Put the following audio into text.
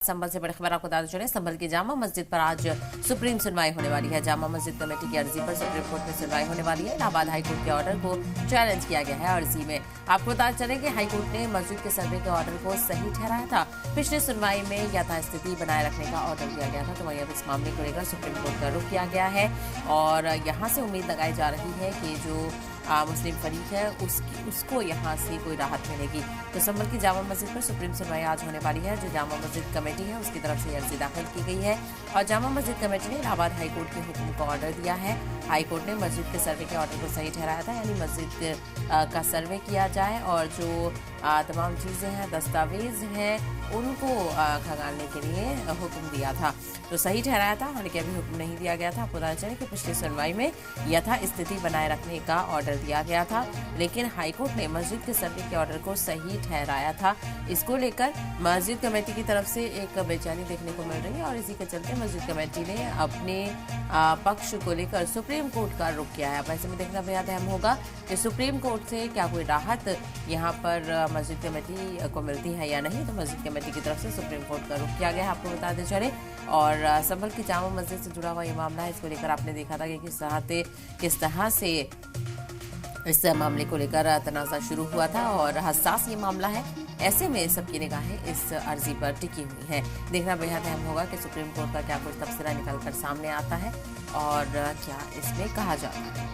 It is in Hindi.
संभल से बड़ी खबर आपको बताते चले। संभल की जामा मस्जिद पर आज सुप्रीम सुनवाई होने वाली है। जामा मस्जिद कमेटी की अर्जी पर सुप्रीम कोर्ट में सुनवाई होने वाली है। इलाहाबाद हाईकोर्ट के ऑर्डर को चैलेंज किया गया है। अर्जी में आपको बताते चले कि हाईकोर्ट ने मस्जिद के सर्वे के ऑर्डर को सही ठहराया था। पिछली सुनवाई में यथास्थिति बनाए रखने का ऑर्डर दिया गया था, तो वहीं अब इस मामले को लेकर सुप्रीम कोर्ट का रुख किया गया है और यहाँ से उम्मीद लगाई जा रही है कि जो मुस्लिम फरीक है उसको यहाँ से कोई राहत मिलेगी। तो संभल की जामा मस्जिद पर सुप्रीम सुनवाई आज होने वाली है। जो जामा मस्जिद कमेटी है उसकी तरफ से अर्जी दाखिल की गई है और जामा मस्जिद कमेटी ने इलाहाबाद हाईकोर्ट के हुक्म को ऑर्डर दिया है। हाईकोर्ट ने मस्जिद के सर्वे के ऑर्डर को सही ठहराया था, यानी मस्जिद का सर्वे किया जाए और जो तमाम चीज़ें हैं, दस्तावेज हैं, उनको खंगालने के लिए हुक्म दिया था, तो सही ठहराया था। हालांकि अभी हुक्म नहीं दिया गया था। आपको पता चले कि पिछली सुनवाई में यथा स्थिति बनाए रखने का ऑर्डर दिया गया था, लेकिन हाईकोर्ट ने मस्जिद के सर्वे के ऑर्डर को सही ठहराया था। इसको लेकर मस्जिद कमेटी की तरफ से एक बेचैनी देखने को मिल रही है और इसी के चलते मस्जिद कमेटी ने अपने पक्ष को लेकर सुप्रीम कोर्ट का रुख किया है। अब ऐसे में देखना बेहद अहम होगा कि सुप्रीम कोर्ट से क्या कोई राहत यहाँ पर मस्जिद कमेटी को मिलती है या नहीं। तो मस्जिद कमेटी की तरफ से सुप्रीम कोर्ट का रुख किया गया है, आपको बताते चले। और संभल की जामा मस्जिद से जुड़ा हुआ ये मामला है, इसको लेकर आपने देखा था कि किस तरह से इस मामले को लेकर तनाज़ा शुरू हुआ था और हसास ये मामला है। ऐसे में सबकी निगाहें इस अर्जी पर टिकी हुई हैं। देखना बेहद अहम होगा कि सुप्रीम कोर्ट का क्या कुछ तबसरा निकल कर सामने आता है और क्या इसमें कहा जाता है।